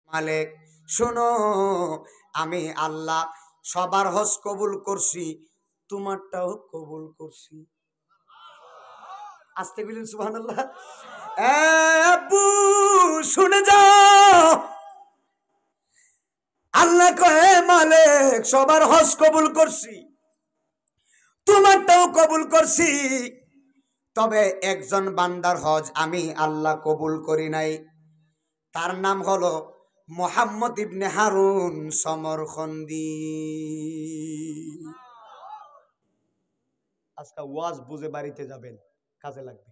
মালিক শোনো, আমি আল্লাহ সবার হজ কবুল করছি, তোমারটাও কবুল করছি। আস্তে বলেন সুবহানাল্লাহ। আব্বু শুনে যাও, আল্লাহ কহে মালিক সবার হজ কবুল করছি, তোমারটাও কবুল করছি, তবে একজন বান্দার হজ আমি আল্লাহ কবুল করি নাই। তার নাম হলো মুহাম্মদ ইবনে হারুন সমরখন্দি। আজকে ওয়াজ বুঝে বাড়িতে যাবেন, কাজে লাগবে।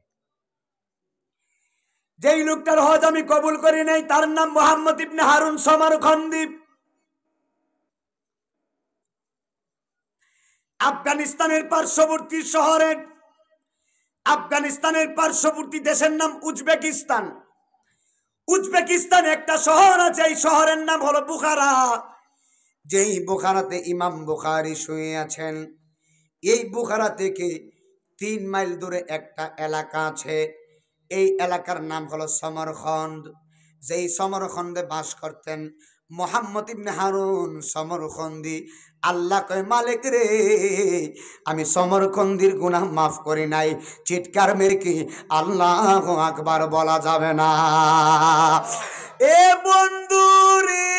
যেই লোকটার হজ আমি কবুল করি নাই তার নাম মুহাম্মদ ইবনে হারুন সমরখন্দি। আফগানিস্তানের পার্শ্ববর্তী শহরের, আফগানিস্তানের পার্শ্ববর্তী দেশের নাম উজবেকিস্তান। উজবেকিস্তানে একটা শহর আছে, এই শহরের নাম হলো বুখারা। যেই বুখারাতে ইমাম বুখারী শুয়ে আছেন, এই বুখারা থেকে 3 মাইল দূরে একটা এলাকা আছে, এই এলাকার নাম হলো সমরখন্দ। যেই সমরখন্দে বাস করতেন মুহাম্মদ ইবনে হারুন সমরখন্দি। আল্লাহ কয় মালিক রে, আমি সমরখন্দির গুনাহ মাফ করি নাই। চিৎকার মেরে কি আল্লাহু আকবার বলা যাবে না? এ বন্ধু রে,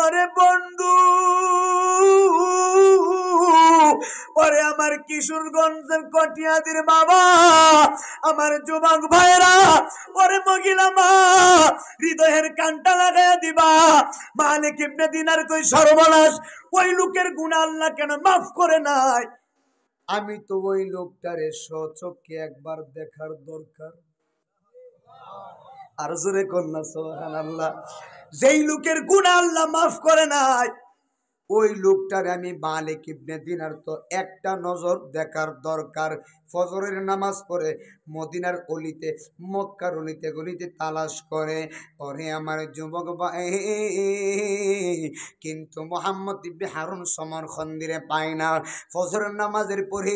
ওরে বন্ধু, ওরে আমার কিশোরগঞ্জের কটিয়াদির বাবা, আমার যুবক ভাইরা, ওরে মহিলা মা, হৃদয়ের কানটা লাগাইয়া দিবা। মালিক ইবনে দিনার কই সর্বনাশ, ওই লোকের গুনাহ আল্লাহ কেন মাফ করে নাই? আমি তো ওই লোকটারে স্বচক্ষে একবার দেখার দরকার। আর জোরে কন্যা সুবহানাল্লাহ। যেই লোকের গুনাহ আল্লাহ মাফ করে নাই, ওই লোকটারে আমি মালিক ইবনে দিনার তো একটা নজর দেখার দরকার। ফজরের নামাজ পড়ে মদিনার অলিতে, মক্কার অলিতে গলিতে তালাশ করে, ওরে আমার যুবক ভাই, কিন্তু মুহাম্মদ ইবনে হারুন সমরখন্দিরে পায় না। ফজরের নামাজের পরে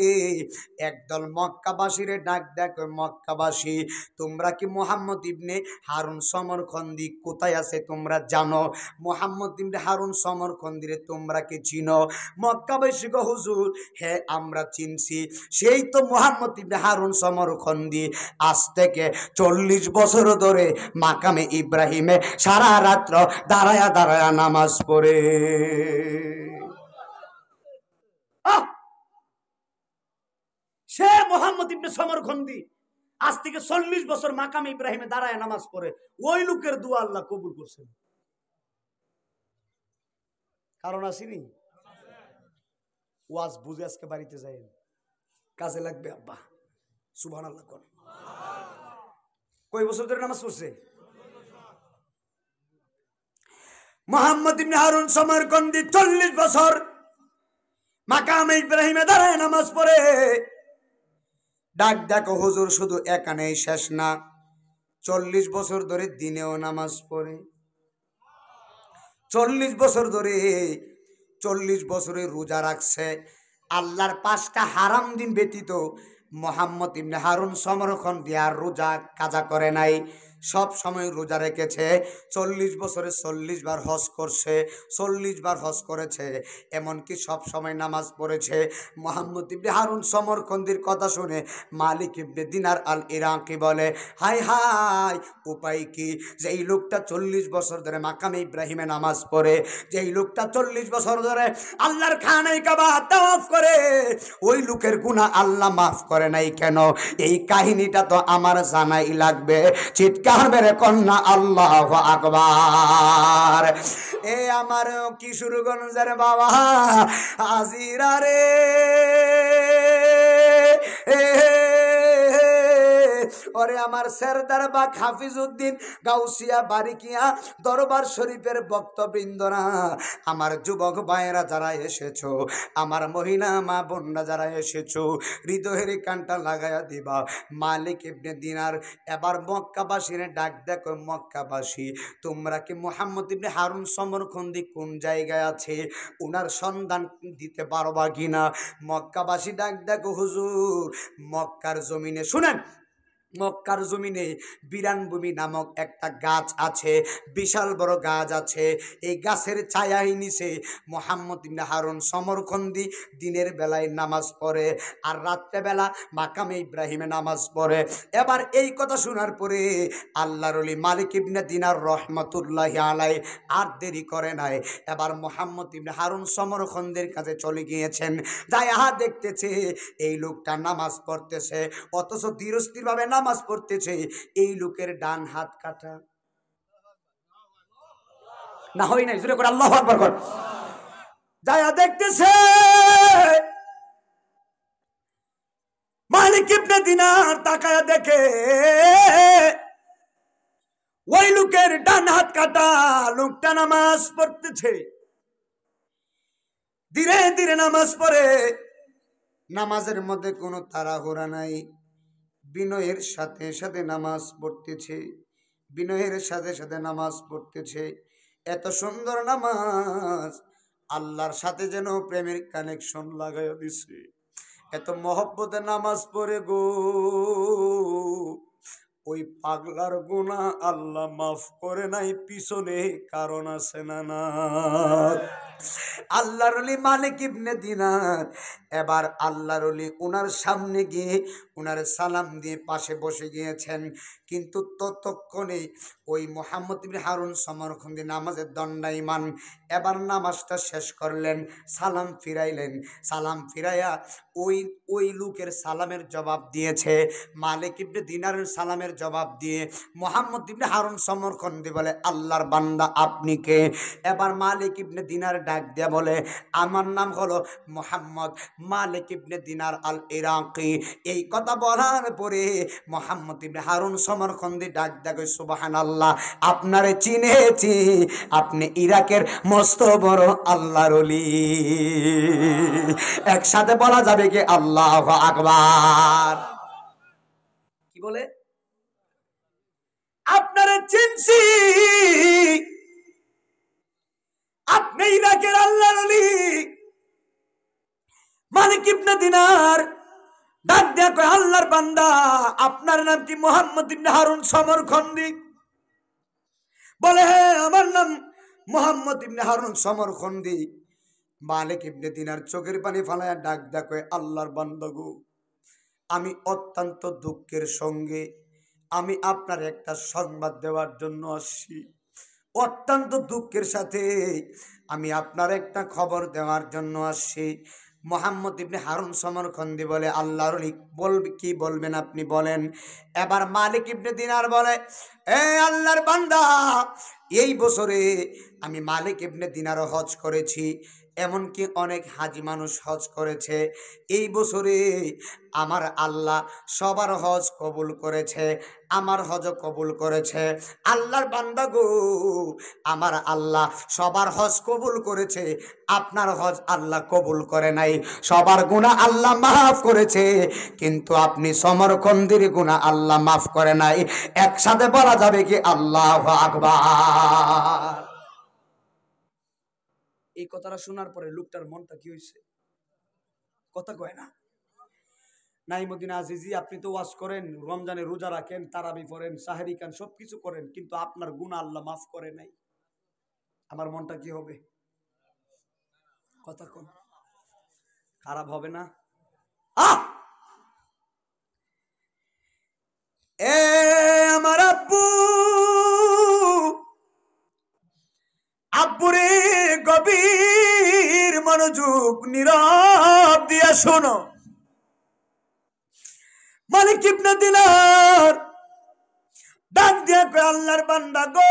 একদল মক্কাবাসীরে ডাক ডাক, মক্কাবাসী তোমরা কি মুহাম্মদ ইবনে হারুন সমরখন্দি কোথায় আছে তোমরা জানো? মুহাম্মদ ইবনে হারুন সমরখন্দিরে তোমরা কি চিনো? মক্কাবাসী গো হুজুর, হ্যাঁ আমরা চিনছি, সেই তো মুহাম্মদ ইবনে হারুন সমরখন্দি। আজ থেকে 40 বছর ধরে মাকামে ইব্রাহিমে সারা রাত্র দাঁড়ায়া দাঁড়ায়া নামাজ পড়ে। সে মুহাম্মদ ইবনে সমরখন্দি আজ থেকে 40 বছর মাকামে ইব্রাহিমে দাঁড়ায় নামাজ পড়ে। ওই লোকের দোয়া আল্লাহ কবুল করছেন। কারণ আসেনি? ওয়াজ বুঝে আজকে বাড়িতে যাই, কাজে লাগবে আব্বা। সুবহানাল্লাহ কোন। কয় বছর ধরে নামাজ পড়ছে? মুহাম্মদ ইবনে হারুন সমরখন্দি 40 বছর মাকামে ইব্রাহিমে দাঁড়ায় নামাজ পড়ে। ডাক ডাক হুজুর, শুধু এখানেই শেষ না, 40 বছর ধরে দিনেও নামাজ পড়ে। 40 বছর ধরে, 40 বছরে রোজা রাখছে। আল্লাহর 5টা হারাম দিন ব্যতীত মুহাম্মদ ইবনে হারুন সমরখন্দি আর রোজা কাজা করে নাই, সব সময় রোজা রেখেছে। 40 বছরে 40 বার হজ করছে, 40 বার হজ করেছে, এমনকি সব সময় নামাজ পড়েছে। মুহাম্মদ ইবনে হারুন সমরখন্দির কথা শুনে মালিক ইবনে দিনার আল ইরাকি বলে, হাই হাই, উপায় কি? যেই লোকটা 40 বছর ধরে মাকামে ইব্রাহিমে নামাজ পড়ে, যেই লোকটা 40 বছর ধরে আল্লাহর খানায় কাবা তাওয়াফ করে, ওই লোকের গুনাহ আল্লাহ মাফ করে নাই কেন? এই কাহিনীটা তো আমার জানাই লাগবে। চিৎকার মেরে কন্যা আল্লাহু আকবার। এ আমার কিশোরগঞ্জের বাবা আজিরা রে, ওরে আমার সেরদার বাগ হাফিজউদ্দিন গাউসিয়া বারিকিয়া দরবার শরীফের ভক্তবৃন্দরা, আমার যুবক ভাইয়েরা যারা এসেছো, আমার মহিলা মা বোনরা যারা এসেছো, হৃদয়ের কানটা লাগায়া দিবা। মালিক ইবনে দিনার এবার মক্কাবাসীরে ডাক দেখো, মক্কাবাসী তোমরা কি মুহাম্মদ ইবনে হারুন সমরখন্দি কোন জায়গায় আছে, ওনার সন্ধান দিতে পারবা কিনা? মক্কাবাসী ডাক দেখো, হুজুর মক্কার জমিনে, শুনেন মক্কার জমিনে বিরানভূমি নামক একটা গাছ আছে, বিশাল বড় গাছ আছে। এই গাছের ছায়ার নিচে মুহাম্মদ ইবনে হারুন সমরকন্দি দিনের বেলায় নামাজ পড়ে, আর রাত্রেবেলা মাকামে ইব্রাহিমে নামাজ পড়ে। এবার এই কথা শোনার পরে আল্লাহর ওলি মালিক ইবনে দিনার রহমাতুল্লাহি আলাইহি আর দেরি করে নাই, এবার মুহাম্মদ ইবনে হারুন সমরকন্দের কাছে চলে গিয়েছেন। যাই দেখতেছে এই লোকটা নামাজ পড়তেছে, অথচ ধীরস্থির ভাবে নামাজ পড়তেছে। এই লোকের ডান হাত কাটা। না হয় নাই, জোরে করে আল্লাহু আকবার কর। যায়া দেখতেছে মালিক ইবনে দিনার তাকায়া দেখে ওই লোকের ডান হাত কাটা। লোকটা নামাজ পড়তেছে, ধীরে ধীরে নামাজ পড়ে। নামাজের মধ্যে কোনো তাড়াহুড়া নাই, বিনয়ের সাথে সাথে নামাজ পড়তেছে, বিনয়ের সাথে সাথে নামাজ পড়তেছে। এত সুন্দর নামাজ, আল্লাহর সাথে যেন প্রেমের কানেকশন লাগাইয়া দিছে। এত মহব্বতে নামাজ পড়ে গো, ওই পাগলার গুনাহ আল্লাহ মাফ করে নাই, পিছনে কারণ আছে না না। আল্লাহর ওলি মালিক ইবনে দিনার এবার আল্লাহর ওলি উনার সামনে গিয়ে উনার সালাম দিয়ে পাশে বসে গিয়েছেন। কিন্তু ততক্ষণে ওই মুহাম্মদ ইবনে হারুন সমরকন্দি নামাজের দণ্ডায়মান। এবার নামাজটা শেষ করলেন, সালাম ফিরাইলেন। সালাম ফিরাইয়া ওই ওই লোকের সালামের জবাব দিয়েছে, মালিক ইবনে দিনারের সালামের জবাব দিয়ে মুহাম্মদ ইবনে হারুন সমরকন্দি বলে, আল্লাহর বান্দা আপনি কে? এবার মালিক ইবনে দিনার ডাক দিয়া বলে, আমার নাম হলো মুহাম্মদ মালিক ইবনে দিনার আল ইরাকি। এই কথা বলার পরে মুহাম্মদ ইবনে হারুন সমরকন্দি ডাক দেয়, সুবহানাল্লাহ, আপনারে চিনেছি, আপনি ইরাকের মস্ত বড় আল্লাহর ওলি। একসাথে বলা যাবে কি আল্লাহু আকবার? কি বলে? আপনারে চিনছি, আপনি ইরাকের আল্লাহর ওলি। মালিক ইবনে দিনার ডাক দেয়া কয়, আল্লাহর বান্দা আপনার নাম কি? মুহাম্মদ ইবনে হারুন সমরকন্দি। বলে, হ্যাঁ আমার নাম মুহাম্মদ ইবনে হারুন সমরকন্দি। মালিক ইবনে দিনার চোখের পানি ফালায়া ডাক দেয়া কয়, আল্লাহর বান্দা গো, আমি অত্যন্ত দুঃখের সঙ্গে আমি আপনার একটা সংবাদ দেওয়ার জন্য আসছি। অত্যন্ত দুঃখের সাথে আমি আপনার একটা খবর দেওয়ার জন্য আসছি। মুহাম্মদ ইবনে হারুন সমরকন্দি বলে, আল্লাহর ওলি বলবে, কি বলবেন আপনি বলেন। এবার মালিক ইবনে দিনার বলে, এ আল্লাহর বান্দা, এই বছরে আমি মালিক ইবনে দিনার হজ করেছি, এমনকি অনেক হাজি মানুষ হজ করেছে। এই বছরে আমার আল্লাহ সবার হজ কবুল করেছে, আমার হজ কবুল করেছে। আল্লাহর বান্দা গো, আমার আল্লাহ সবার হজ কবুল করেছে, আপনার হজ আল্লাহ কবুল করে নাই। সবার গুনাহ আল্লাহ মাফ করেছে, কিন্তু আপনি সমরকন্দির গুনাহ আল্লাহ মাফ করে নাই। একসাথে বলা যাবে কি আল্লাহু আকবার? এই কথাটা শোনার পরে লোকটার মনটা কি হয়েছে? কথা কয় না। নাইমুদ্দিন আজিজি, আপনি তো ওয়াজ করেন, রমজানে রোজা রাখেন, তারাবি পড়েন, সাহেরি খান, সবকিছু করেন, কিন্তু আপনার গুনাহ আল্লাহ মাফ করে নাই। আমার মনটা কি হবে? কথা কোন খারাপ হবে না? এ আমার আব্বু, আব্বুরে গভীর মনোযোগ নীরব দিয়া শোনো। মালিক ইবনে দিনার ডাক দিয়া কয়, আল্লাহর বান্দা গো,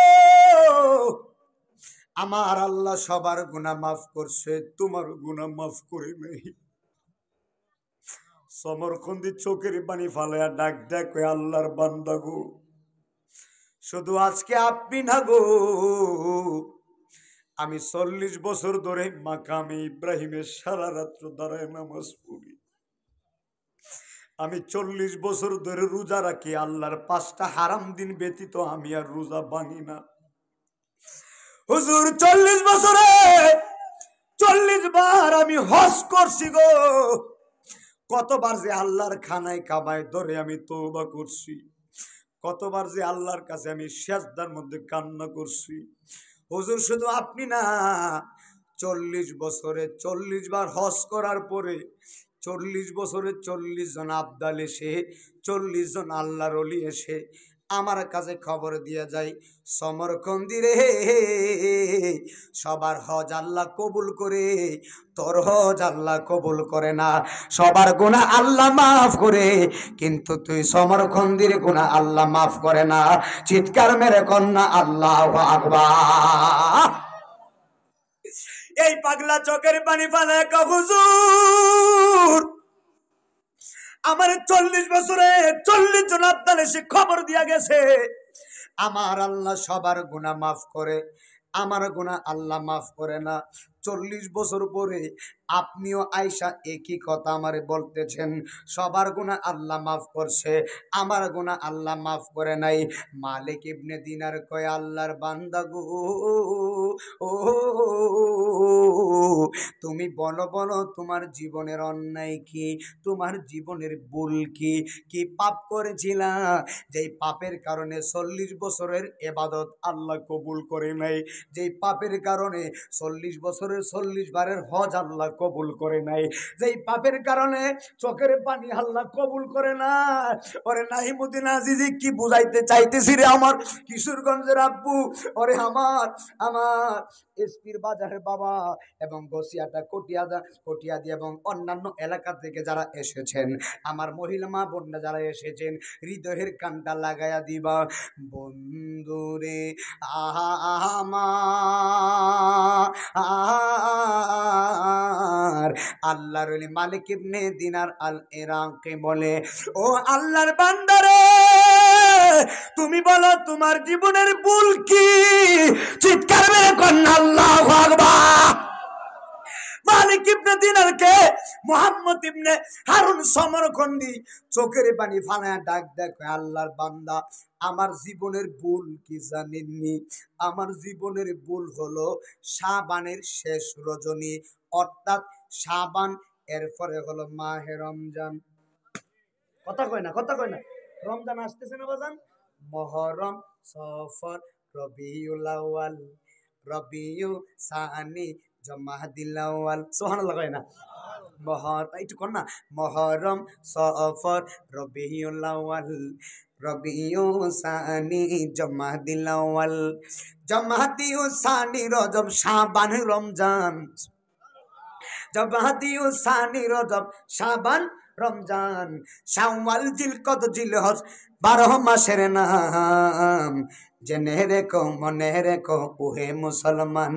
আমার আল্লাহ সবার গুনাহ মাফ করছে, তোমার গুনাহ মাফ করে নাই। সমরকন্দি চোখের পানি ফালায়া ডাক দেয়া কয়, আল্লাহর বান্দা গো, শুধু আজকে আপনি না গো, আমি 40 বছর ধরে মাকামে ইব্রাহিমের সারা রাত্র দাঁড়ায় নামাজ পড়ি। আমি 40 বছর ধরে রোজা রাখি, আল্লাহর 5টা হারাম দিন ব্যতীত আমি আর রোজা ভাঙি না। হুজুর 40 বছরে 40 বার আমি হজ করছি গো। কতবার যে আল্লাহর খানায় কাবায় ধরে আমি তওবা করছি। কতবার যে আল্লাহর কাছে আমি সিজদার মধ্যে কান্না করছি। হুজুর শুধু আপনি না, 40 বছরে 40 বার হজ করার পরে 40 বছরে 40 জন আবদাল এসে 40 জন আল্লাহর ওলি এসে আমার কাছে খবর দিয়ে যায়, সমরকন্দি রে, সবার হজ আল্লাহ কবুল করে, তোর হজ আল্লাহ কবুল করে না। সবার গুনাহ আল্লাহ মাফ করে, কিন্তু তুই সমরকন্দির গুনাহ আল্লাহ মাফ করে না। চিৎকার মেরে কন্যা আল্লাহু আকবার। এই পাগলা চোখের পানি ফেলে হুজুর, আমার 40 বছরে 40 জন আবদাল এসে খবর দিয়া গেছে, আমার আল্লাহ সবার গুনাহ মাফ করে, আমার গুনাহ আল্লাহ মাফ করে না। 40 বছর পরে আপনিও আয়সা একই কথা আমারে বলতেছেন, সবার গুনাহ আল্লাহ মাফ করছে, আমার গুনাহ আল্লাহ মাফ করে নাই। মালিক ইবনে দিনার কয়, আল্লাহর বান্দা গো, ও তুমি বলো বলো, তোমার জীবনের অন্যায় কি, তোমার জীবনের ভুল কি, কি পাপ করেছিলা যেই পাপের কারণে 40 বছরের ইবাদত আল্লাহ কবুল করে নাই, যেই পাপের কারণে 40 বছরের 40 বারের হজ আল্লাহ কবুল করে নাই, যেই পাপের কারণে চোখের পানি আল্লাহ কবুল করে না। ওরে নাহিমুদ্দিন আজিজি কি বুঝাইতে চাইতেছি রে আমার কিশোরগঞ্জের আব্বু, ওরে আমার এসপির বাজারের বাবা এবং গসিয়াটা কটিয়াদি এবং অন্যান্য এলাকা থেকে যারা এসেছেন, আমার মহিলা মা বোনরা যারা এসেছেন, হৃদয়ের কানটা লাগাইয়া দিবা। বন্ধুরে আমার আল্লাহর ওলি মালিক ইবনে দিনার আল ইরাকি বলে, ও আল্লাহর বান্দারে, তুমি বলো তোমার জীবনের ভুল কি? চিৎকার মেরে কন্যা আল্লাহু আকবার। মালিক ইবনে দিনারকে মুহাম্মদ ইবনে হারুন সমরকন্দি চোখের পানি ফালায়া ডাক দেখে, আল্লাহর বান্দা, আমার জীবনের ভুল কি জানেননি? আমার জীবনের ভুল হলো শাবানের শেষ রজনী, অর্থাৎ শাবান, এরপরে হলো মাহে রমজান। কথা কয় না, কথা কয় না। রমজান আসতেছে না বাজান? মুহররম, সফর, রবিউল আউয়াল, রবিউ সানি, জমাদিল আউয়াল। সুবহানাল্লাহ কয় না? একটু কর না। মুহররম, সফর, রবিউল আউয়াল, রবিউ সানি, জমাদিল আউয়াল, জমাদিউ সানি, রজব, শাবান, রমজান। জমাদিউ সানি, রজব, শাবান, রমজান, শাওয়াল, জিলকদ, জিলহজ, 12 মাসের নাম। জেনে রেখো মনে রেখো ওহে মুসলমান,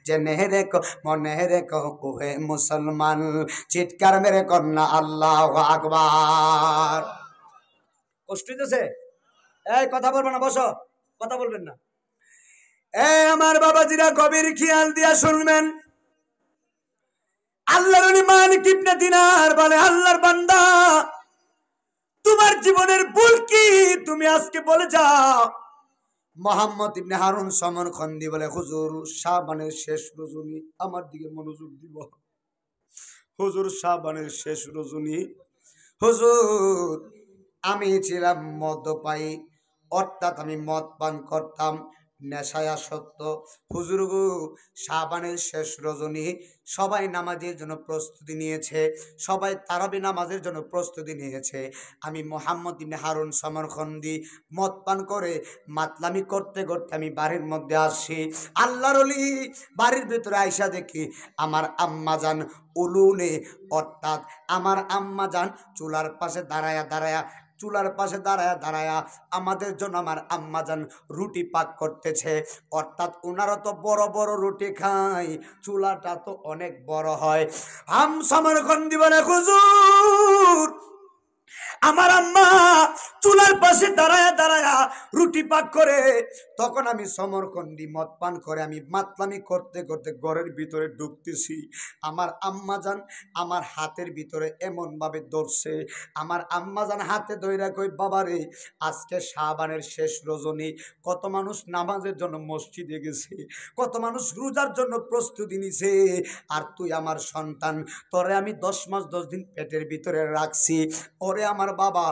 জেনে রেখো মনে রেখো ওহে মুসলমান। চিৎকার মেরে কন্যা আল্লাহু আকবার। কষ্ট হইতেছে? এই কথা বলবো না, বসো, কথা বলবেন না। আমার বাবাজিরা গভীর খেয়াল দিয়া শুনবেন। আল্লাহর ওলি মালিক ইবনে দিনার বলে, আল্লাহর বান্দা, তোমার জীবনের ভুল কি তুমি আজকে বলে যাও। মুহাম্মদ ইবনে হারুন সমরকন্দি বলে, হুজুর শাবানের শেষ রজনী, আমার দিকে মনোযোগ দিব। হুজুর শাবানের শেষ রজনী, হুজুর আমি ছিলাম মদ্যপায়ী, অর্থাৎ আমি মদ পান করতাম, নেশায় আসক্ত। হুজুর গো, শাবানের শেষ রজনী, সবাই নামাজের জন্য প্রস্তুতি নিয়েছে, সবাই তারাবি নামাজের জন্য প্রস্তুতি নিয়েছে। আমি মুহাম্মদ ইবনে হারুন সমরকন্দি মদ পান করে মাতলামি করতে করতে আমি বাড়ির মধ্যে আসি। আল্লাহর ওলি বাড়ির ভিতরে আইসা দেখি আমার আম্মাজান উলুনে, অর্থাৎ আমার আম্মাজান চুলার পাশে চুলার পাশে দাঁড়ায়া আমাদের জন্য আমার আম্মাজান রুটি পাক করতেছে। অর্থাৎ ওনারা তো বড় বড় রুটি খায়, চুলাটা তো অনেক বড় হয়। সমরকন্দি বলে, হুজুর আমার আম্মা চুলার পাশে দাঁড়ায়া রুটি পাক করে তখন আমি সমরকন্দি মদ পান করে আমি মাতলামি করতে করতে ঘরের ভিতরে ঢুকতেছি। আমার আম্মাজান আমার হাতের ভিতরে এমন ভাবে ধরছে, আমার আম্মাজান হাতে ধইরা কই, বাবারে আজকে শাবানের শেষ রজনী, কত মানুষ নামাজের জন্য মসজিদে গেছে, কত মানুষ রোজার জন্য প্রস্তুতি নিছে, আর তুই আমার সন্তান, তোরে আমি 10 মাস 10 দিন পেটের ভিতরে রাখছি, ওরে আমার বাবা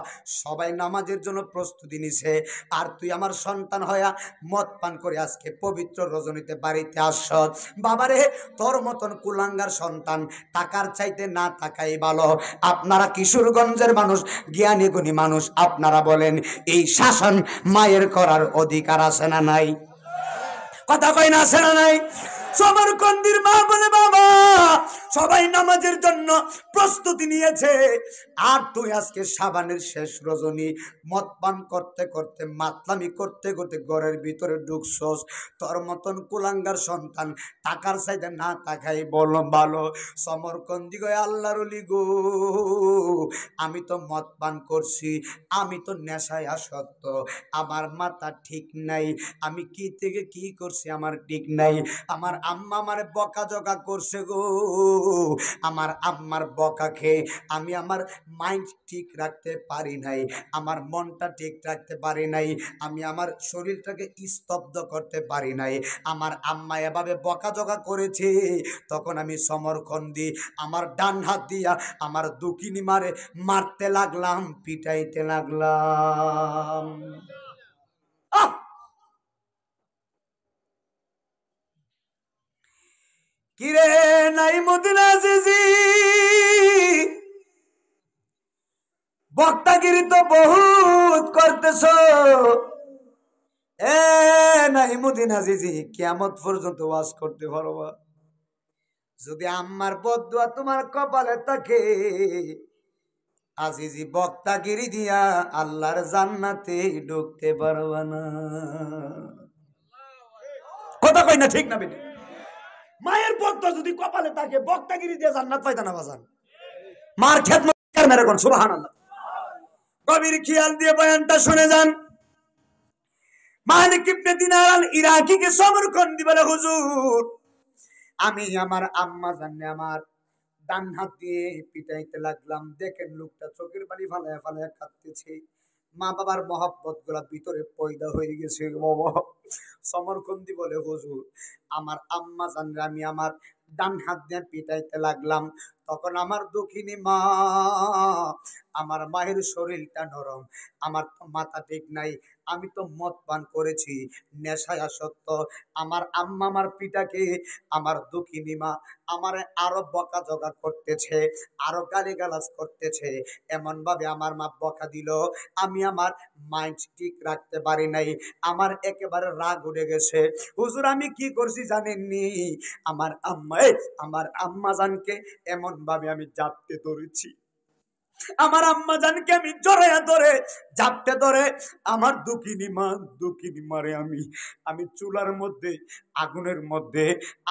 সবাই নামাজের জন্য প্রস্তুতি নিছে, আর তুই আমার সন্তান হইয়া মদ পান করে আজকে পবিত্র রজনীতে বাড়িতে আসছ। বাবারে তোর মতন কুলাঙ্গার সন্তান টাকার চাইতে না থাকাই ভালো। আপনারা কিশোরগঞ্জের মানুষ, জ্ঞানী গুণী মানুষ, আপনারা বলেন এই শাসন মায়ের করার অধিকার আছে না নাই? কথা কই না, আছে না নাই? সমরকন্দির মা বলে, বাবা সবাই নামাজের জন্য প্রস্তুতি নিয়েছে, আর তুই আজকে শাবানের শেষ রজনী মদ পান করতে করতে মাতলামি করতে করতে ঘরের ভিতরে ঢুকছস। তোর মতন কুলাঙ্গার সন্তান টাকার চাইতে না তাকাই বল ভালো। সমরকন্দি গো, আল্লাহর ওলি গো, আমি তো মদ পান করছি, আমি তো নেশায় আসক্ত, আমার মাথা ঠিক নাই, আমি কি থেকে কি করছি আমার ঠিক নাই। আমার আম্মা আমার বকা জকা করছে গো, আমার আম্মার বকা খেয়ে আমি আমার মাইন্ড ঠিক রাখতে পারি নাই, আমার মনটা ঠিক রাখতে পারি নাই, আমি আমার শরীরটাকে স্তব্ধ করতে পারি নাই। আমার আম্মা এভাবে বকা জকা করেছে, তখন আমি সমরকন্দি আমার ডান হাত দিয়া আমার দুকিনি মারে মারতে লাগলাম, পিটাইতে লাগলাম। কিরে নাইমুদ্দিন আজিজি, বক্তাগিরি তো বহুত করতেছ, এ নাইমুদ্দিন আজিজি কিয়ামত পর্যন্ত ওয়াজ করতে পারবা? যদি আম্মার বদদুয়া তোমার কপালে থাকে, আজিজি বক্তাগিরি দিয়া আল্লাহর জান্নাতে ঢুকতে পারবা না। কথা কই না, ঠিক না বেটি? মায়ের বদদুয়া যদি কপালে থাকে, বক্তাগিরি দিয়ে জান্নাত পাইতা না বাজান? মার খেদমত মেরে কোন সুবহানাল্লাহ। গভীর খেয়াল দিয়ে বয়ানটা শুনে যান। মালিক ইবনে দিনার আল ইরাকিকে সমরকন্দি বলে, হুজুর আমি আমার আম্মা জাননে আমার ডান হাত দিয়ে পিটাইতে লাগলাম, দেখেন লোকটা চোখের পানি ফালায়া ফালায়া কাঁদতেছে, মা বাবার মহব্বত গুলা ভিতরে পয়দা হয়ে গেছে বাবা। সমরকন্দি বলে, হুজুর আমার আম্মা জানরে আমি আমার ডান হাত দিয়ে পিটাইতে লাগলাম, তখন আমার দক্ষিণী মা, আমার মায়ের শরীরটা নরম, আমার তো মাথা ঠিক নাই, আমি তো মদ পান করেছি, নেশায় আসক্ত, আমার আম্মা আমার পিতাকে, আমার দক্ষিণী মা আমার আরো বকা জগা করতেছে, আরো গালিগালাজ করতেছে, এমন ভাবে আমার মা বকা দিল, আমি আমার মাইন্ড ঠিক রাখতে পারি নাই, আমার একেবারে রাগ উঠে গেছে। হুজুর আমি কি করছি জানেননি? আমার আম্মা জানকে এমন ভাবে আমি জাপতে ধরেছি, আমার আম্মা জানকে আমি জড়াইয়া ধরে জাপতে ধরে আমার দুকিনি মারে আমি চুলার মধ্যে আগুনের মধ্যে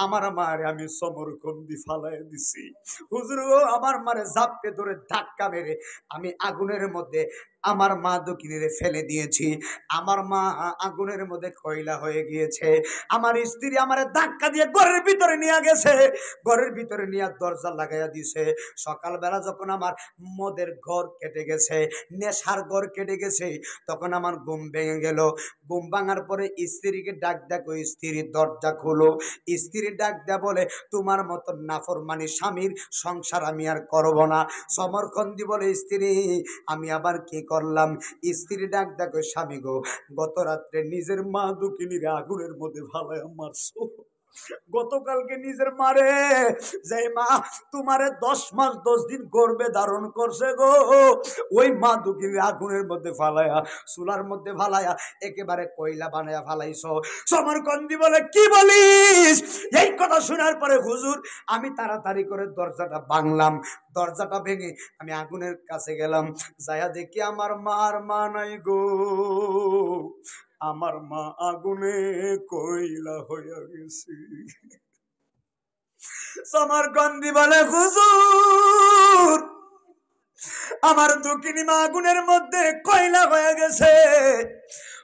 আমার মারে আমি সমরকন্দি ফালাই দিছি। হুজুর আমার মারে জাপতে ধরে ধাক্কা মেরে আমি আগুনের মধ্যে আমার মা দুকিনিরে ফেলে দিয়েছি, আমার মা আগুনের মধ্যে কয়লা হয়ে গিয়েছে, আমার স্ত্রী আমারে ধাক্কা দিয়ে ঘরের ভিতরে নিয়ে গেছে, ঘরের ভিতরে নিয়ে দরজা লাগাইয়া দিছে। সকালবেলা যখন আমার মদের ঘর কেটে গেছে, নেশার ঘর কেটে গেছে, তখন আমার ঘুম ভেঙে গেল। ঘুম ভাঙার পরে স্ত্রীকে ডাক দেখো, স্ত্রীর দরজা খুলো, স্ত্রী ডাক দেয়া বলে, তোমার মতো নাফরমানি স্বামীর সংসার আমি আর করব না। সমরকন্দি বলে, স্ত্রী আমি আবার কি করলাম? স্ত্রী ডাক দেখো, স্বামী গো গত রাত্রে নিজের মা দুকিনীরে আগুনের মধ্যে ভালাইয়া মারছো, গতকালকে নিজের মারে যে মা তোমারে 10 মাস 10 দিন গর্ভে ধারণ করছে গো, ওই মা দুকিনীর আগুনের মধ্যে ফালাইয়া চুলার মধ্যে ফালাইয়া একেবারে কয়লা বানায়া ফালাইছো। সমরকন্দি বলে, কি বলিস? এই কথা শোনার পরে হুজুর আমি তাড়াতাড়ি করে দরজাটা ভাঙলাম, দরজাটা ভেঙে আমি আগুনের কাছে গেলাম, যায়া দেখি আমার মার মা নাই গো, আমার মা আগুনে কয়লা হইয়া গেছে। সমরকন্দি বলে, হুজুর আমার দুকিনি মা আগুনের মধ্যে কয়লা হয়ে গেছে,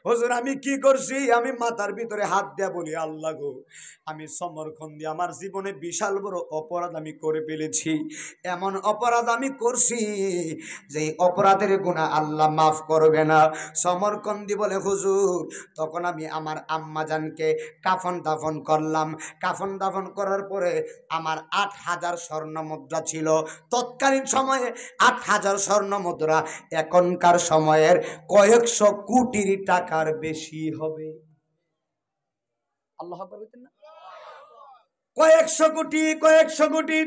হুজুর আমি কি করছি? আমি মাথার ভিতরে হাত দিয়া বলি, আল্লাহ গো, আমি সমরখন্দি আমার জীবনে বিশাল বড় অপরাধ আমি করে ফেলেছি। এমন অপরাধ আমি করছি যে অপরাধের গুনাহ আল্লাহ মাফ করবে না। সমরকন্দি বলে, হুজুর তখন আমি আমার আম্মাজানকে কাফন দাফন করলাম। কাফন দাফন করার পরে আমার 8,000 স্বর্ণ মুদ্রা ছিল। তৎকালীন সময়ে 8,000 স্বর্ণ মুদ্রা এখনকার সময়ের কয়েকশো কোটি টাকার বেশি হবে। আল্লাহ আকবার বলতেন না? কয়েকশো কোটি, কয়েকশো কোটি।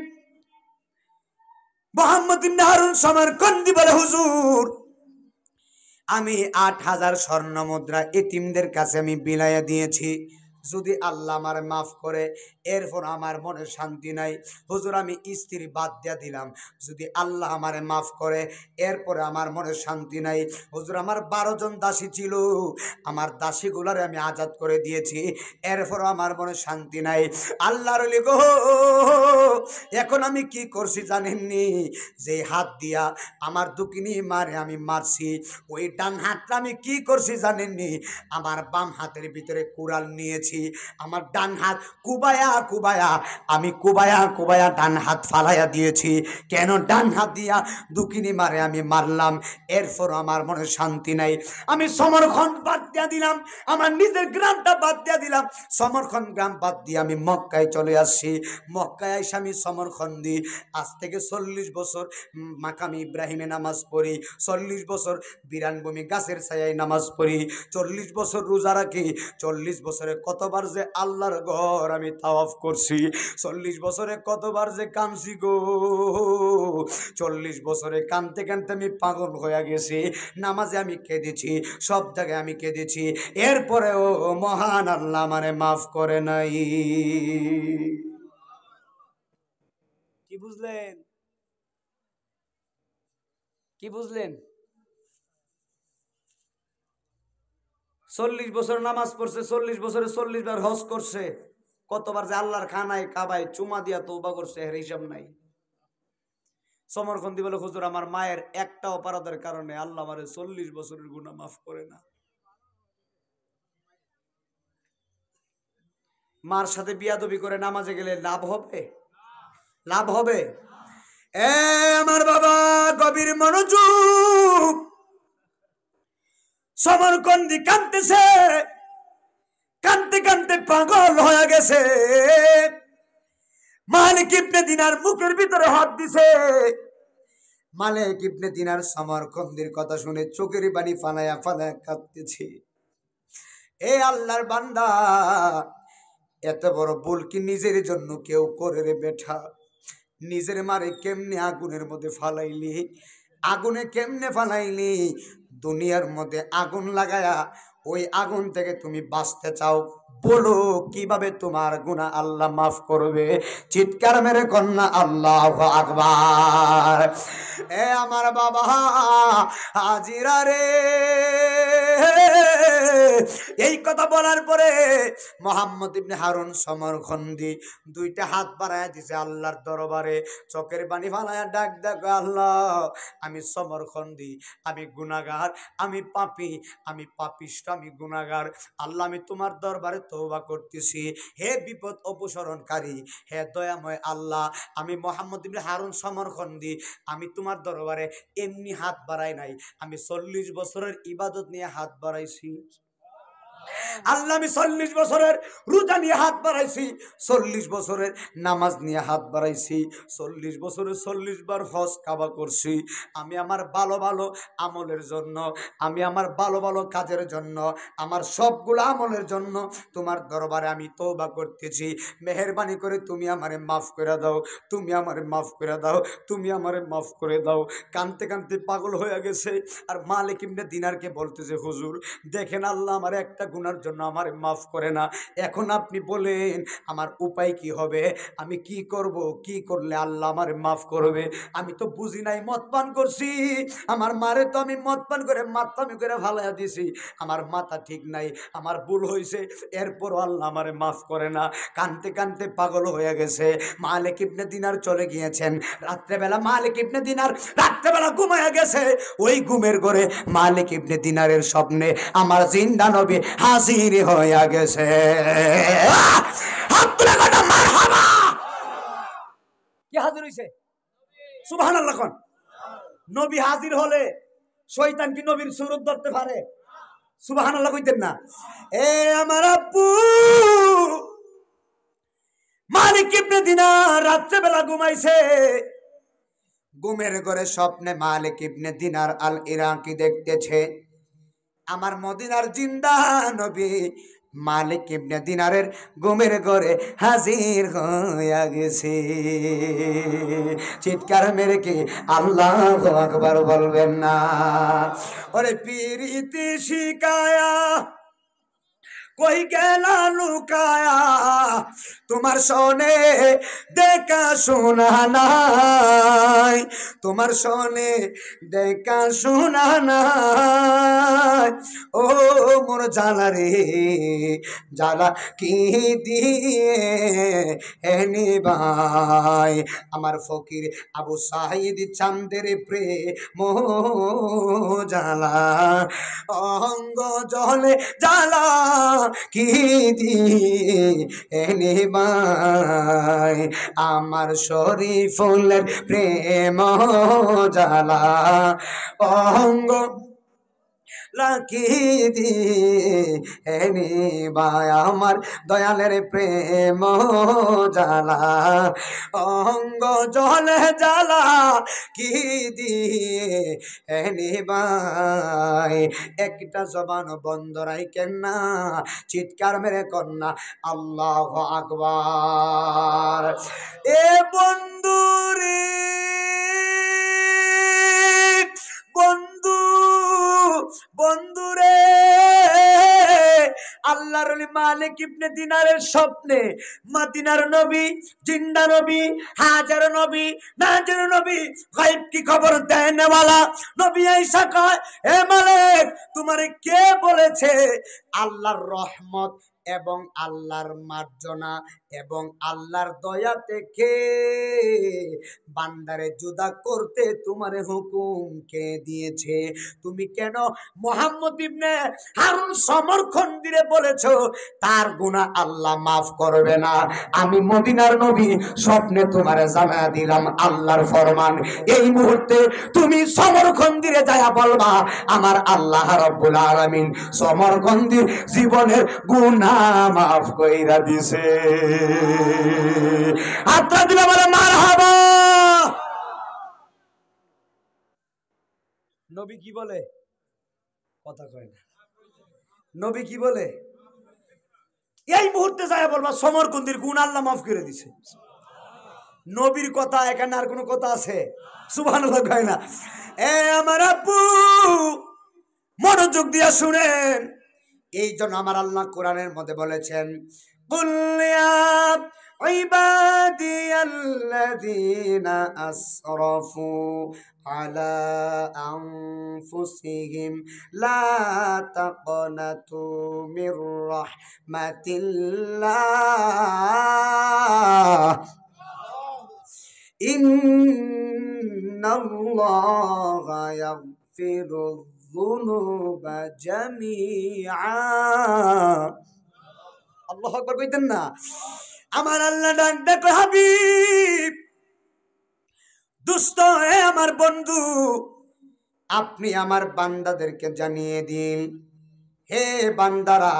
মোহাম্মদ ইবনে হারুন সমরকন্দি বলে, হুজুর আমি 8,000 স্বর্ণ মুদ্রা এতিমদের কাছে আমি বিলাইয়া দিয়েছি। যদি আল্লাহ আমার মাফ করে, এরপর আমার মনে শান্তি নাই। হুজুর আমি স্ত্রী বাদ দিয়া দিলাম, যদি আল্লাহ আমারে মাফ করে, এরপরে আমার মনে শান্তি নাই। হুজুর আমার 12 জন দাসী ছিল, আমার দাসীগুলারে আমি আজাদ করে দিয়েছি, এরপর আমার মনে শান্তি নাই। আল্লাহর ওলি গো, এখন আমি কি করছি জানেননি? যে হাত দিয়া আমার দুকিনি মারে আমি মারছি, ওই ডান হাতটা আমি কি করছি জানেননি? আমার বাম হাতের ভিতরে কুড়াল নিয়েছি, আমার ডান হাত কুবায়া কুবায়া আমি কুবায়া কুবায়া ডান হাত ফালাইয়া দিয়েছি। কেন? ডান হাত দিয়া দুকিনি মারে আমি মারলাম, এরপর আমার মনে শান্তি নাই। আমি সমরখন্দ বাদ দিয়া দিলাম, আমার নিজের গ্রামটা বাদ দিয়া দিলাম, সমরখন্দ গ্রাম বাদ দিয়ে আমি মক্কায় চলে আসছি। মক্কায় এসে আমি সমরখন্দি আজ থেকে 40 বছর মাকামি ইব্রাহিমে নামাজ পড়ি, 40 বছর বিরানভূমি গাছের ছায়ায় নামাজ পড়ি, 40 বছর রোজা রাখি, 40 বছরে কতবার যে আল্লাহর ঘর আমি তাওয়াফ করছি, 40 বছরে কতবার যে কাঁদছি গো, 40 বছরে কাঁদতে কাঁদতে আমি পাগল হয়ে গেছি। নামাজে আমি কেঁদেছি, সব জায়গায় আমি কেঁদেছি, এরপরেও মহান আল্লাহ আমারে মাফ করে নাই। কি বুঝলেন? কি বুঝলেন? 40 বছর নামাজ পড়ছে, 40 বছরে 40 বার হজ করছে, কতবার যে আল্লাহর খানায় কাবায় চুমা দিয়া তওবা করছে এর হিসাব নাই। সমরখন্দি বলে, হুজুর আমার মায়ের একটা অপরাধের কারণে আল্লাহ আমারে 40 বছরের গুনাহ মাফ করে না। মার সাথে বিয়াদবি করে নামাজে গেলে লাভ হবে? লাভ হবে? এ আমার বাবা, গভীর মনোযোগ। সমরকন্দি কাঁদতেছে, কাঁদতে কাঁদতে পাগল হয়ে গেছে। মালিক ইবনে দিনার মুখের ভিতরে হাত দিছে। মালিক ইবনে দিনার সমরকন্দির কথা শুনে চোখের পানি ফালায়া ফালায়া কাঁদতেছে। এ আল্লাহর বান্দা, এত বড় ভুল কি নিজের জন্য কেউ করে রে বেটা? নিজের মারে কেমনে আগুনের মধ্যে ফালাইলি? আগুনে কেমনে ফালাইলি? দুনিয়ার মধ্যে আগুন লাগায়া ওই আগুন থেকে তুমি বাঁচতে চাও, বলো কিভাবে তোমার গুনাহ আল্লাহ মাফ করবে? চিৎকার মেরে কন্যা আল্লাহু আকবার। এ আমার বাবা হাজিরা রে, এই কথা বলার পরে মোহাম্মদ ইবনে হারুন সমরখন্দি দুইটা হাত বাড়ায়া দিছে আল্লাহর দরবারে, চোখের পানি ফালায়া ডাক দেখো, আল্লাহ আমি সমরখন্দি, আমি গুনাহগার, আমি পাপী, আমি পাপিষ্ঠ, আমি গুনাহগার। আল্লাহ আমি তোমার দরবারে তওবা করতেছি, হে বিপদ অপসরণকারী, হে দয়াময় আল্লাহ, আমি মোহাম্মদ ইবনে হারুন সমরখন্দি, আমি তোমার দরবারে এমনি হাত বাড়াই নাই, আমি 40 বছরের ইবাদত নিয়ে হাত বাড়াইছি। আল্লাহ আমি 40 বছরের রোজা নিয়ে হাত বাড়াইছি, 40 বছরের নামাজ নিয়ে হাত বাড়াইছি, 40 বছরে 40 বার হজ কাবা করছি। আমি আমার ভালো ভালো আমলের জন্য, আমি আমার ভালো ভালো কাজের জন্য, আমার সবগুলো আমলের জন্য তোমার দরবারে আমি তওবা করতেছি। মেহেরবানি করে তুমি আমারে মাফ করে দাও, তুমি আমারে মাফ করে দাও, তুমি আমারে মাফ করে দাও। কানতে কানতে পাগল হয়ে গেছে। আর মালিক ইবনে দিনারকে বলতেছে, হুজুর দেখেন আল্লাহ আমার একটা গুনার জন্য আমার মাফ করে না। এখন আপনি বলেন আমার উপায় কি হবে? আমি কি করব? কি করলে আল্লাহ আমার মাফ করবে? আমি তো বুঝি নাই, মদ পান করছি। আমার মারে তো আমি মদ পান করে মাতলামি করে ফালাইয়া দিছি। আমার মাথা ঠিক নাই, আমার ভুল হয়েছে, এরপরও আল্লাহ আমারে মাফ করে না। কানতে কানতে পাগল হয়ে গেছে। মালিক ইবনে দিনার চলে গিয়েছেন রাত্রেবেলা। মালিক ইবনে দিনার রাত্রেবেলা ঘুমায়া গেছে। ওই ঘুমের ঘরে মালিক ইবনে দিনারের স্বপ্নে আমার জিন্দা নবী হাজির হয়ে গেছে। কি হাজির হইছে? সুবহানাল্লাহ কোন। নবী হাজির হলে শয়তান কি নবীর সুরত ধরতে পারে? সুবহানাল্লাহ কইতেন না? এ আমার আব্বু মালিক ইবনে দিনার রাত্রেবেলা ঘুমাইছে। ঘুমের ঘরে স্বপ্নে মালিক ইবনে দিনার আল ইরাকি দেখতেছে আমার মদিনার জিন্দা নবী মালিক ইবনে দিনারের ঘুমের ঘরে হাজির হইয়া গেছে। চিৎকার মেরে কি আল্লাহু আকবার বলবেন না? ওরে পীরিতি শিকায়া কই গেলা লুকায়া, তোমার শোনে দেখা শোনা নাই, তোমার শোনে দেখা শোনা নাই। ও মোর জালা রে জালা কি দিয়ে এনি ভাই। আমার ফকির আবু সাঈদ চাঁদের প্রেম জালা অঙ্গ জলে জালা কি দিয়ে এনে ভাই। আমার শরীফুলের প্রেম জালা অঙ্গ লাকি দিয়ে এনে ভাই। আমার দয়ালের প্রেম জালা অঙ্গ জলে জালা কি দিয়ে এনে ভাই। একটা জবান বন্ধ রাখেন না, চিৎকার মেরে কন্যা আল্লাহু আকবার। এ বন্ধু রে বন্ধু, বন্ধু রে, আল্লাহর ওলি মালিক ইবনে দিনারের স্বপ্নে মদিনার নবী জিন্দা নবী হাজার নবী নাজির নবী গায়ব কি খবর দেনে वाला নবী আয়েশা কয়, হে মালিক তোমারে কে বলেছে আল্লাহর রহমত এবং আল্লাহর মার্জনা এবং আল্লাহর দয়া থেকে বান্দারে জুদা করতে তোমারে হুকুম কে দিয়েছে? তুমি কেন মুহাম্মদ ইবনে হারুন সমর্থন দিয়ে বলেছো তার গুনাহ আল্লাহ মাফ করবে না? আমি মদিনার নবী স্বপ্নে তোমারে জানা দিলাম আল্লাহর ফরমান। এই মুহূর্তে তুমি সমর্থন দিয়ে যায়া বলবা আমার আল্লাহ রাব্বুল আলামিন সমরকন্দির জীবনের গুনাহ মাফ কইরা দিছে। হাতটা দিলে বলে মারহাবা। নবী কি বলে? কথা কয় না। নবী কি বলে? এই মুহূর্তে যায় বলবা সমরকন্দির গুনাহ আল্লাহ মাফ করে দিছে। নবীর কথা, এখানে আর কোনো কথা আছে? সুবহানাল্লাহ কয় না? এ আমার আব্বু মনোযোগ দিয়া শুনেন। এই জন্য আমার আল্লাহ কোরআনের মধ্যে বলেছেন, কুল ইয়া ইবাদিয়াল্লাযীনা আসরাফু আলা আনফুসিহিম লা তাকনাতু মির রাহমাতিল্লাহ ইন্নাল্লাহা ইয়াগফিরু যুনুবা জামিআ। আল্লাহু আকবার কইতেন না? আমার আল্লাহ ডাক দেখো হাবিব, দোস্ত, হে আমার বন্ধু, আপনি আমার বান্দাদেরকে জানিয়ে দিন, হে বান্দারা,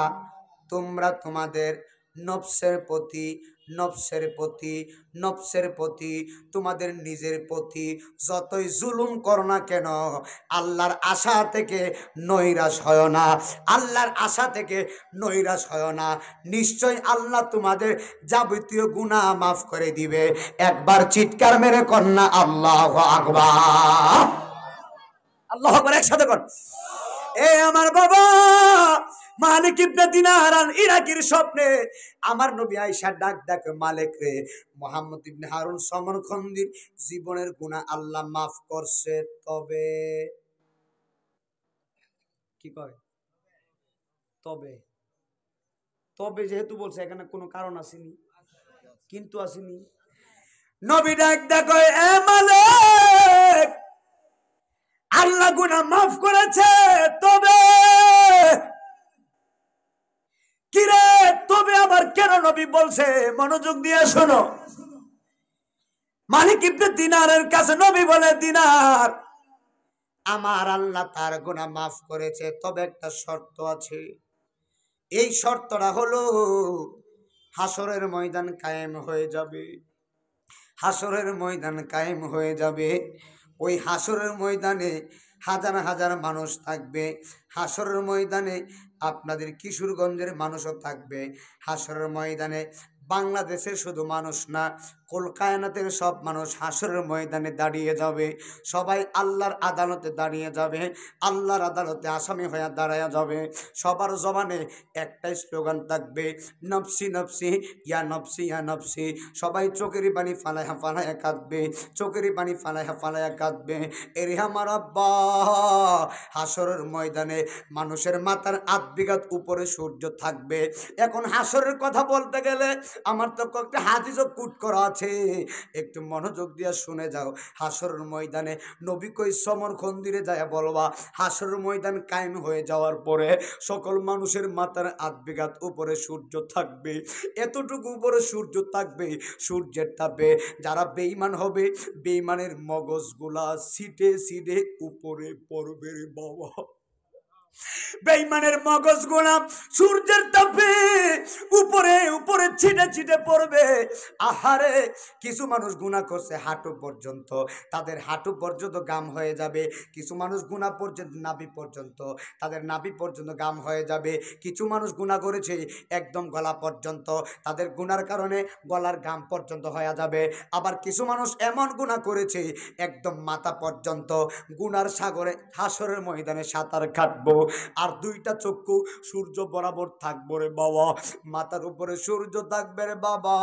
তোমরা তোমাদের নফসের প্রতি নফসের প্রতি নফসের প্রতি তোমাদের নিজের প্রতি যতই জুলুম করো না কেন, আল্লাহর আশা থেকে নৈরাশ হয় না, আল্লাহর আশা থেকে নৈরাশ হয় না। নিশ্চয় আল্লাহ তোমাদের যাবতীয় গুনাহ মাফ করে দিবে। একবার চিৎকার মেরে কন্যা আল্লাহু আকবার। আল্লাহু আকবার একসাথে কর। এ আমার বাবা, মালিক ইবনে দিনার আর ইরাকির স্বপ্নে আমার নবী আয়েশা ডাক ডাক, মালিক রে, মুহাম্মদ ইবনে হারুন সমরখন্দির জীবনের গুনাহ আল্লাহ মাফ করছে, তবে কি কয়, তবে তবে যেহেতু বলছে এখানে কোনো কারণ আসেনি, কিন্তু আসেনি। নবী ডাক ডাক, এ মালিক, আল্লাহ গুনাহ মাফ করেছে, তবে কিরে, তবে আবার কেন নবী বলছে? মনোযোগ দিয়ে শোনো। মালিক ইবনে দিনারের কাছে নবী বলে, দিনার, আমার আল্লাহ তার গুনাহ মাফ করেছে, তবে একটা শর্ত আছে। এই শর্তটা হলো হাসরের ময়দান কায়েম হয়ে যাবে। হাসরের ময়দান কায়েম হয়ে যাবে। ওই হাসরের ময়দানে হাজার হাজার মানুষ থাকবে। হাসরের ময়দানে আপনাদের কিশোরগঞ্জের মানুষও থাকবে। হাসরের ময়দানে বাংলাদেশের শুধু মানুষ না, কলকায়নাতের সব মানুষ হাসরের ময়দানে দাঁড়িয়ে যাবে। সবাই আল্লাহর আদালতে দাঁড়িয়ে যাবে। আল্লাহর আদালতে আসামি হয়ে দাঁড়ায় যাবে। সবার জবানে একটাই স্লোগান থাকবে, নফসি নফসি, ইয়া নফসি ইয়া নফসি। সবাই চোখেরই পানি ফালাইয়া ফালাইয়া কাঁদবে, চোখেরই পানি ফালাইয়া ফালাইয়া কাঁদবে। এরে আমার আব্বা, হাসরের ময়দানে মানুষের মাথার আধ বিঘাত উপরে সূর্য থাকবে। এখন হাসরের কথা বলতে গেলে আমার তো একটা হাদিসও কুট করা আছে, একটু মনোযোগ দিয়ে শুনে যাও। হাসরের ময়দানে নবী কই সমরখন্দিরে যায় বলবা, হাসরের ময়দান কায়েম হয়ে যাওয়ার পরে সকল মানুষের মাথার আধ বিঘাত উপরে সূর্য থাকবে। এতটুকু উপরে সূর্য থাকবে, সূর্যের তাপে যারা বেঈমান হবে, বেঈমানের মগজগুলা সিটে সিটে উপরে পড়বে রে বাবা। বেঈমানের মগজগুলা সূর্যের তাপে উপরে উপরে ছিটে ছিটে পড়বে। আহারে, কিছু মানুষ গুনাহ করছে হাঁটু পর্যন্ত, তাদের হাঁটু পর্যন্ত গাম হয়ে যাবে। কিছু মানুষ গুনাহ পর্যন্ত নাভি পর্যন্ত, তাদের নাভি পর্যন্ত গাম হয়ে যাবে। কিছু মানুষ গুনাহ করেছে একদম গলা পর্যন্ত, তাদের গুনার কারণে গলার গাম পর্যন্ত হয়ে যাবে। আবার কিছু মানুষ এমন গুনাহ করেছে একদম মাথা পর্যন্ত। গুনার সাগরে হাসরের ময়দানে সাঁতার কাটবো, আর দুইটা চক্ষু সূর্য বরাবর থাকবো রে বাবা। মাথার উপরে সূর্য থাকবে রে বাবা।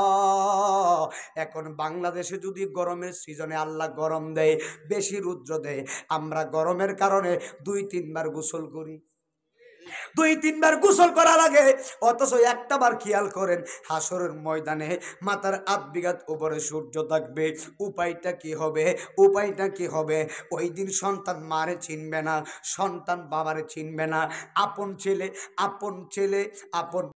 এখন বাংলাদেশে যদি গরমের সিজনে আল্লাহ গরম দেয়, বেশি রৌদ্র দেয়, আমরা গরমের কারণে 2-3 বার গোসল করি, 2-3 বার গোসল করা লাগে। অথচ একটা বার খেয়াল করেন, হাসরের ময়দানে মাথার আধ বিঘাত উপরে সূর্য থাকবে। উপায়টা কি হবে? উপায়টা কি হবে? ওই দিন সন্তান মারে চিনবে না, সন্তান বাবারে চিনবে না। আপন ছেলে আপন